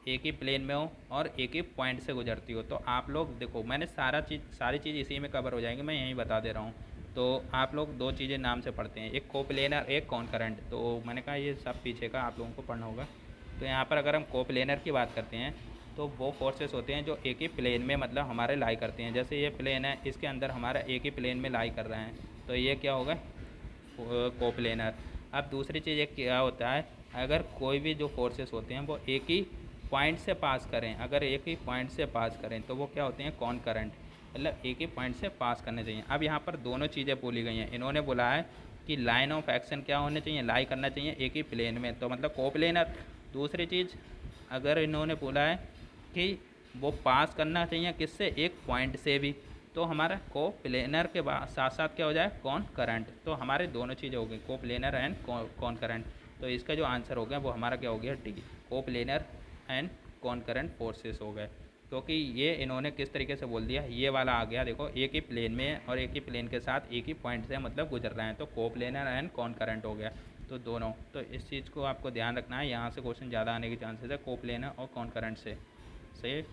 एक ही प्लेन में हो और एक ही पॉइंट से गुजरती हो। तो आप लोग देखो, मैंने सारी चीज़ इसी में कवर हो जाएंगी, मैं यहीं बता दे रहा हूँ। तो आप लोग दो चीज़ें नाम से पढ़ते हैं, एक कोप्लेनर एक कॉन्करेंट। तो मैंने कहा ये सब पीछे का आप लोगों को पढ़ना होगा। तो यहाँ पर अगर हम कोप्लेनर की बात करते हैं तो वो फोर्सेस होते हैं जो एक ही प्लेन में मतलब हमारे लाई करते हैं। जैसे ये प्लेन है, इसके अंदर हमारा एक ही प्लेन में लाई कर रहे हैं, तो ये क्या होगा, कोप्लेनर। अब दूसरी चीज़ एक क्या होता है, अगर कोई भी जो फोर्सेस होते हैं वो एक ही पॉइंट से पास करें, अगर एक ही पॉइंट से पास करें तो वो क्या होते हैं, कॉन्करेंट। मतलब एक ही पॉइंट से पास करने चाहिए। अब यहाँ पर दोनों चीज़ें बोली गई हैं। इन्होंने बोला है कि लाइन ऑफ एक्शन क्या होने चाहिए, लाई करना चाहिए एक ही प्लेन में, तो मतलब कोप्लेनर। दूसरी चीज़ अगर इन्होंने बोला है कि वो पास करना चाहिए किससे, एक पॉइंट से भी, तो हमारा कोप्लेनर के साथ साथ क्या हो जाए, कॉन्करेंट। तो हमारे दोनों चीज़ें हो गई, कोप्लेनर एंड कॉन्करेंट। तो इसका जो आंसर हो गया वो हमारा क्या हो गया, D, coplanar and concurrent forces हो गए। क्योंकि ये इन्होंने किस तरीके से बोल दिया, ये वाला आ गया देखो, एक ही प्लेन में और एक ही प्लेन के साथ एक ही पॉइंट से मतलब गुजर रहे हैं, तो कोप्लेनर एंड कॉन्करेंट हो गया। तो दोनों, तो इस चीज़ को आपको ध्यान रखना है, यहाँ से क्वेश्चन ज़्यादा आने के चांसेस है कोप्लेनर और कॉन्करेंट से। सही।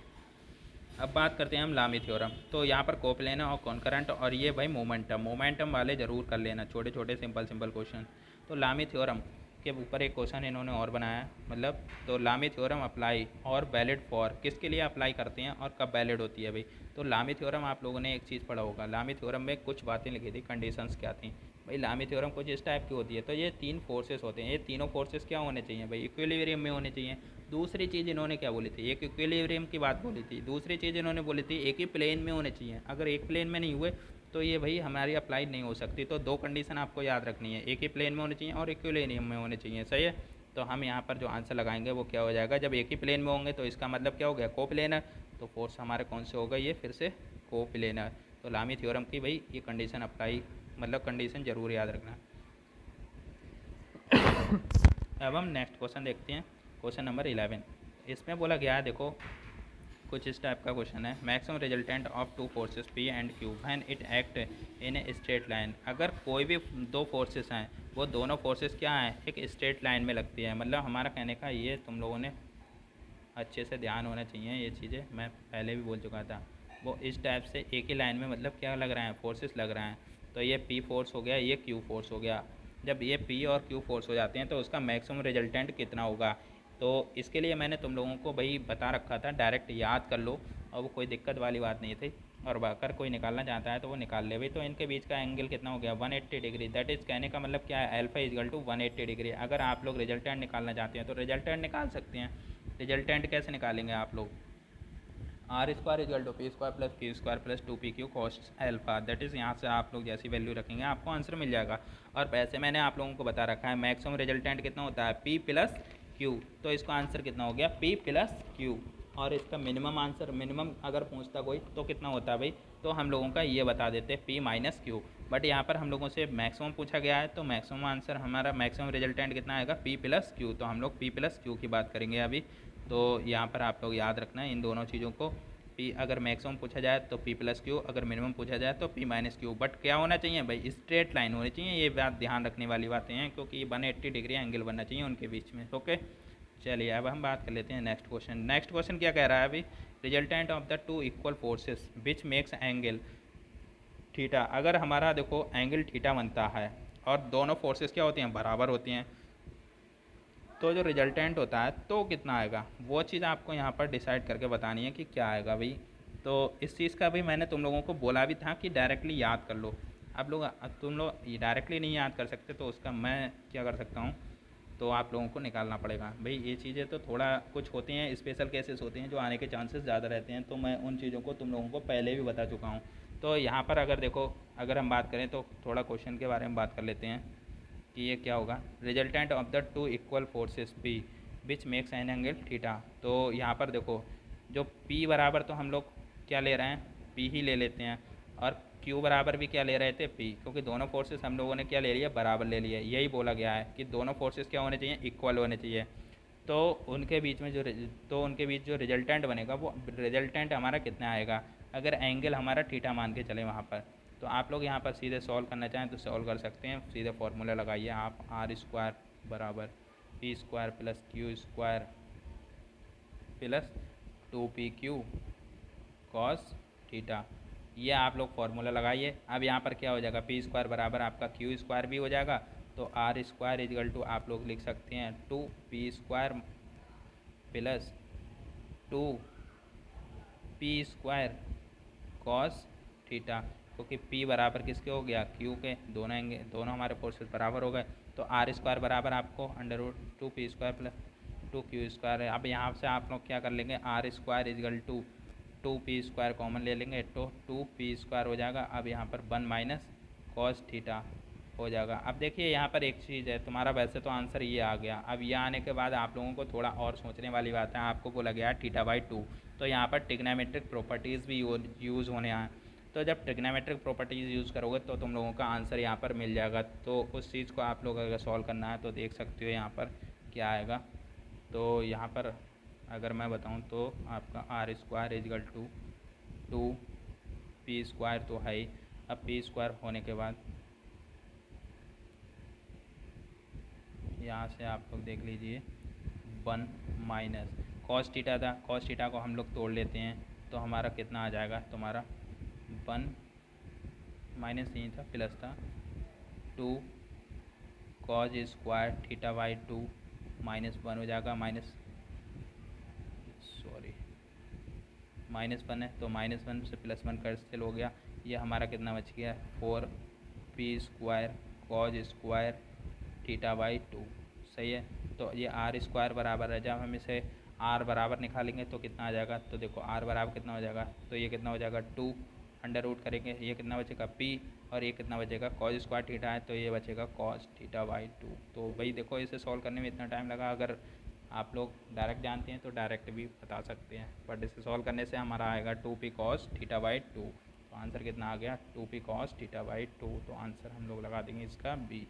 अब बात करते हैं हम लामी थ्योरम। तो यहाँ पर कोप्लेनर और कॉन्करेंट और ये भाई मोमेंटम वाले ज़रूर कर लेना, छोटे छोटे सिंपल क्वेश्चन। तो लामी थ्योरम के ऊपर एक क्वेश्चन इन्होंने और बनाया, मतलब तो लामी थ्योरम अप्लाई और वैलिड फॉर, किसके लिए अप्लाई करते हैं और कब वैलिड होती है भाई। तो लामी थ्योरम आप लोगों ने एक चीज़ पढ़ा होगा, लामी थ्योरम में कुछ बातें लिखी थी, कंडीशंस क्या थी भाई। लामी थ्योरम कुछ इस टाइप की होती है। तो ये तीन फोर्सेस होते हैं, ये तीनों फोर्सेस क्या होने चाहिए भाई, इक्विलिब्रियम में होने चाहिए। दूसरी चीज़ इन्होंने क्या बोली थी, एक इक्विलिब्रियम की बात बोली थी। दूसरी चीज़ इन्होंने बोली थी एक ही प्लेन में होने चाहिए। अगर एक प्लेन में नहीं हुए तो ये भाई हमारी अप्लाई नहीं हो सकती। तो दो कंडीशन आपको याद रखनी है, एक ही प्लेन में होने चाहिए और इक्विलिब्रियम में होने चाहिए। सही है। तो हम यहाँ पर जो आंसर लगाएंगे वो क्या हो जाएगा, जब एक ही प्लेन में होंगे तो इसका मतलब क्या हो गया, कोप्लेनर। तो फोर्स हमारे कौन से हो गए, ये फिर से कोप्लेनर। तो लामी थ्योरम की भाई ये कंडीशन अप्लाई, मतलब कंडीशन जरूर याद रखना। अब हम नेक्स्ट क्वेश्चन देखते हैं, क्वेश्चन नंबर 11। इसमें बोला गया है, देखो कुछ इस टाइप का क्वेश्चन है, maximum resultant of two forces P and Q when it act in a straight line. अगर कोई भी दो फोर्सेस हैं वो दोनों फोर्सेस क्या हैं, एक स्ट्रेट लाइन में लगती है। मतलब हमारा कहने का ये, तुम लोगों ने अच्छे से ध्यान होना चाहिए, ये चीज़ें मैं पहले भी बोल चुका था। वो इस टाइप से एक ही लाइन में मतलब क्या लग रहे हैं, फोर्सेस लग रहे हैं। तो ये पी फोर्स हो गया, ये क्यू फोर्स हो गया। जब ये पी और क्यू फोर्स हो जाते हैं तो उसका मैक्सिमम रिजल्टेंट कितना होगा। तो इसके लिए मैंने तुम लोगों को भाई बता रखा था, डायरेक्ट याद कर लो। और वो कोई दिक्कत वाली बात नहीं थी। और अगर कोई निकालना चाहता है तो वो निकाल ले भाई। तो इनके बीच का एंगल कितना हो गया 180 डिग्री। दैट इज़ कहने का मतलब क्या है, अल्फा इजगल टू 180 डिग्री। अगर आप लोग रिजल्टेंट निकालना चाहते हैं तो रिजल्टेंट निकाल सकते हैं। रिजल्टेंट कैसे निकालेंगे आप लोग, R square equal to P square plus Q square plus 2pq cos alpha. That is यहाँ से आप लोग जैसी वैल्यू रखेंगे आपको आंसर मिल जाएगा। और वैसे मैंने आप लोगों को बता रखा है मैक्सिमम रिजल्टेंट कितना होता है p प्लस क्यू। तो इसका आंसर कितना हो गया p प्लस क्यू। और इसका मिनिमम आंसर, मिनिमम अगर पूछता कोई तो कितना होता है भाई, तो हम लोगों का ये बता देते p माइनस क्यू। बट यहाँ पर हम लोगों से मैक्सिमम पूछा गया है तो मैक्सिमम आंसर हमारा मैक्सिमम रिजल्टेंट कितना आएगा p प्लस क्यू। तो हम लोग p प्लस क्यू की बात करेंगे अभी। तो यहाँ पर आप लोग याद रखना है इन दोनों चीज़ों को। पी अगर मैक्सिमम पूछा जाए तो पी प्लस क्यू, अगर मिनिमम पूछा जाए तो पी माइनस क्यू। बट क्या होना चाहिए भाई, स्ट्रेट लाइन होनी चाहिए। ये बात ध्यान रखने वाली बातें हैं क्योंकि 180 डिग्री एंगल बनना चाहिए उनके बीच में। ओके, चलिए अब हम बात कर लेते हैं नेक्स्ट क्वेश्चन। नेक्स्ट क्वेश्चन क्या कह रहा है अभी, resultant of the two equal forces which makes angle theta. अगर हमारा देखो एंगल थीटा बनता है और दोनों फोर्सेस क्या होती हैं, बराबर होती हैं, तो जो रिजल्टेंट होता है तो कितना आएगा वो चीज़ आपको यहाँ पर डिसाइड करके बतानी है कि क्या आएगा भाई। तो इस चीज़ का भी मैंने तुम लोगों को बोला भी था कि डायरेक्टली याद कर लो। अब तुम लोग डायरेक्टली नहीं याद कर सकते तो उसका मैं क्या कर सकता हूँ, तो आप लोगों को निकालना पड़ेगा भाई। ये चीज़ें तो थोड़ा कुछ होती हैं, स्पेशल केसेस होते हैं जो आने के चांसेस ज़्यादा रहते हैं, तो मैं उन चीज़ों को तुम लोगों को पहले भी बता चुका हूँ। तो यहाँ पर अगर देखो, अगर हम बात करें तो थोड़ा क्वेश्चन के बारे में बात कर लेते हैं कि ये क्या होगा, resultant of the two equal forces P which makes an angle theta. तो यहाँ पर देखो जो P बराबर तो हम लोग क्या ले रहे हैं, P ही ले लेते हैं। और Q बराबर भी क्या ले रहे थे, P, क्योंकि दोनों फोर्सेस हम लोगों ने क्या ले लिया, बराबर ले लिया। यही बोला गया है कि दोनों फोर्सेस क्या होने चाहिए, इक्वल होने चाहिए। तो उनके बीच में उनके बीच जो रिजल्टेंट बनेगा वो रिजल्टेंट हमारा कितना आएगा, अगर एंगल हमारा थीटा मान के चले वहाँ पर। तो आप लोग यहाँ पर सीधे सॉल्व करना चाहें तो सॉल्व कर सकते हैं। सीधे फार्मूला लगाइए आप, आर स्क्वायर बराबर P square plus Q square plus 2pq cos theta. ये आप लोग फार्मूला लगाइए। अब यहाँ पर क्या हो जाएगा, पी स्क्वायर बराबर आपका क्यू स्क्वायर भी हो जाएगा। तो आर स्क्वायर इजगल टू आप लोग लिख सकते हैं 2p square plus 2p square cos theta. क्योंकि p बराबर किसके हो गया, q के। दोनों हमारे फोर्सेस बराबर हो गए। तो आर स्क्वायर बराबर आपको under root 2p square plus 2q square है। अब यहाँ से आप लोग क्या कर लेंगे, R square equal to 2p square common ले लेंगे तो 2p स्क्वायर हो जाएगा। अब यहाँ पर 1 माइनस कॉस थीटा हो जाएगा। अब देखिए यहाँ पर एक चीज़ है, तुम्हारा वैसे तो आंसर ये आ गया। अब ये आने के बाद आप लोगों को थोड़ा और सोचने वाली बात है। आपको बोला गया θ/2, तो यहाँ पर ट्रिग्नोमेट्रिक प्रॉपर्टीज़ भी यूज़ होने आए। तो जब ट्रिग्नोमेट्रिक प्रॉपर्टीज़ यूज़ करोगे तो तुम लोगों का आंसर यहाँ पर मिल जाएगा। तो उस चीज़ को आप लोग अगर सॉल्व करना है तो देख सकते हो यहाँ पर क्या आएगा। तो यहाँ पर अगर मैं बताऊँ तो आपका R square equal to 2p square तो है ही। अब p स्क्वायर होने के बाद यहाँ से आप लोग देख लीजिए 1 माइनस कॉस थीटा था। कॉस थीटा को हम लोग तोड़ लेते हैं तो हमारा कितना आ जाएगा, तुम्हारा 1 माइनस नहीं था, प्लस था 2 कॉस स्क्वायर θ/2 माइनस 1 हो जाएगा। माइनस 1 है तो -1 से +1 कैंसिल हो गया। ये हमारा कितना बच गया, 4p स्क्वायर कॉज स्क्वायर θ/2। सही है। तो ये आर स्क्वायर बराबर है, जब हम इसे आर बराबर निकालेंगे तो कितना आ जाएगा, तो देखो आर बराबर कितना हो जाएगा, तो ये कितना हो जाएगा 2 अंडर रूट करेंगे, ये कितना बचेगा p, और ये कितना बचेगा कॉज स्क्वायर थीटा है तो ये बचेगा कॉस θ/2। तो भाई देखो इसे सॉल्व करने में इतना टाइम लगा। अगर आप लोग डायरेक्ट जानते हैं तो डायरेक्ट भी बता सकते हैं, बट इसे सॉल्व करने से हमारा आएगा 2p cos θ/2। तो आंसर कितना आ गया, 2p cos θ/2। तो आंसर हम लोग लगा देंगे इसका b।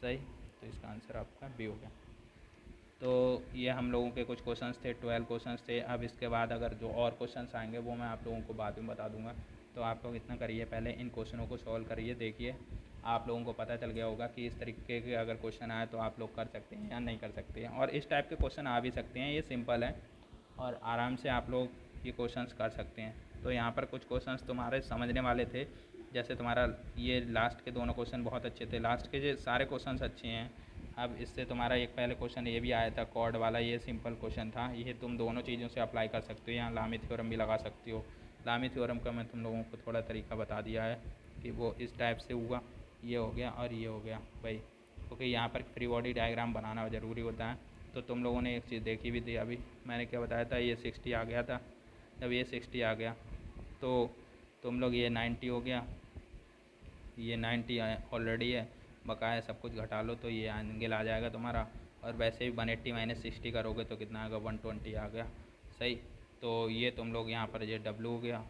सही, तो इसका आंसर आपका b हो गया। तो ये हम लोगों के कुछ क्वेश्चंस थे, 12 क्वेश्चंस थे। अब इसके बाद अगर जो और क्वेश्चंस आएंगे वो मैं आप लोगों को बाद में बता दूंगा। तो आप लोग इतना करिए, पहले इन क्वेश्चनों को सॉल्व करिए, देखिए आप लोगों को पता चल गया होगा कि इस तरीके के अगर क्वेश्चन आए तो आप लोग कर सकते हैं या नहीं कर सकते हैं। और इस टाइप के क्वेश्चन आ भी सकते हैं, ये सिंपल है और आराम से आप लोग ये क्वेश्चंस कर सकते हैं। तो यहाँ पर कुछ क्वेश्चंस तुम्हारे समझने वाले थे, जैसे तुम्हारा ये लास्ट के दोनों क्वेश्चन बहुत अच्छे थे। लास्ट के जो सारे क्वेश्चंस अच्छे हैं, अब इससे तुम्हारा एक पहले क्वेश्चन ये भी आया था कॉर्ड वाला, ये सिंपल क्वेश्चन था, ये तुम दोनों चीज़ों से अप्लाई कर सकते हो, यहाँ लामी थ्योरम भी लगा सकते हो। लामी थ्योरम का मैं तुम लोगों को थोड़ा तरीका बता दिया है कि वो इस टाइप से हुआ, ये हो गया और ये हो गया भाई, क्योंकि यहाँ पर फ्री बॉडी डायग्राम बनाना ज़रूरी होता है। तो तुम लोगों ने एक चीज़ देखी भी थी अभी, मैंने क्या बताया था, ये 60 आ गया था। जब ये 60 आ गया तो तुम लोग ये 90 हो गया, ये 90 ऑलरेडी है, बकाया सब कुछ घटा लो तो ये एंगल आ जाएगा तुम्हारा। और वैसे भी 180 माइनस 60 करोगे तो कितना आएगा, 120 आ गया। सही, तो ये तुम लोग यहाँ पर ये डब्लू हो गया।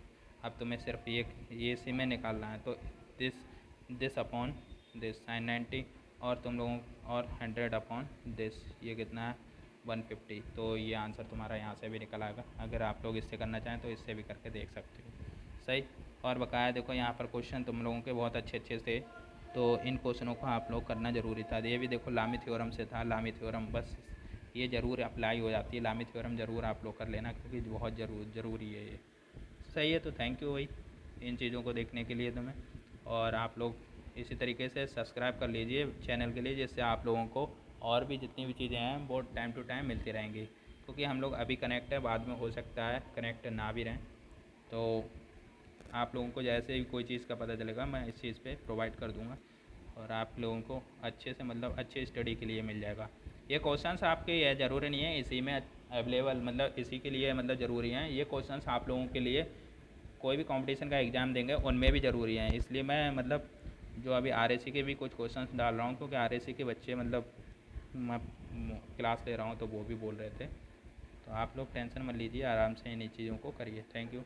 अब तुम्हें सिर्फ ये सी में निकालना है, तो this this upon this sine 90, और तुम लोगों और 100 अपॉन दिस, ये कितना है 150। तो ये आंसर तुम्हारा यहाँ से भी निकल आएगा। अगर आप लोग इससे करना चाहें तो इससे भी करके देख सकते हो। सही, और बकाया देखो यहाँ पर क्वेश्चन तुम लोगों के बहुत अच्छे अच्छे थे, तो इन क्वेश्चनों को आप लोग करना ज़रूरी था। ये भी देखो लामी थ्योरम से था, लामी थ्योरम बस ये ज़रूर अप्लाई हो जाती है, लामी थ्योरम ज़रूर आप लोग कर लेना क्योंकि बहुत ज़रूरी है ये। सही है, तो थैंक यू भाई इन चीज़ों को देखने के लिए तुम्हें। और आप लोग इसी तरीके से सब्सक्राइब कर लीजिए चैनल के लिए, जिससे आप लोगों को और भी जितनी भी चीज़ें हैं वो टाइम टू टाइम मिलती रहेंगी, क्योंकि हम लोग अभी कनेक्ट है, बाद में हो सकता है कनेक्ट ना भी रहें। तो आप लोगों को जैसे ही कोई चीज़ का पता चलेगा मैं इस चीज़ पे प्रोवाइड कर दूंगा, और आप लोगों को अच्छे से मतलब अच्छे स्टडी के लिए मिल जाएगा। ये क्वेश्चंस आपके ये ज़रूरी नहीं है इसी में अवेलेबल, मतलब इसी के लिए मतलब ज़रूरी हैं ये क्वेश्चंस आप लोगों के लिए, कोई भी कंपटीशन का एग्ज़ाम देंगे उनमें भी ज़रूरी हैं। इसलिए मैं मतलब जो अभी आरएसी के भी कुछ क्वेश्चंस डाल रहा हूँ, क्योंकि आरएसी के बच्चे मतलब मैं क्लास ले रहा हूँ तो वो भी बोल रहे थे। तो आप लोग टेंशन मत लीजिए, आराम से इन चीज़ों को करिए। Thank you.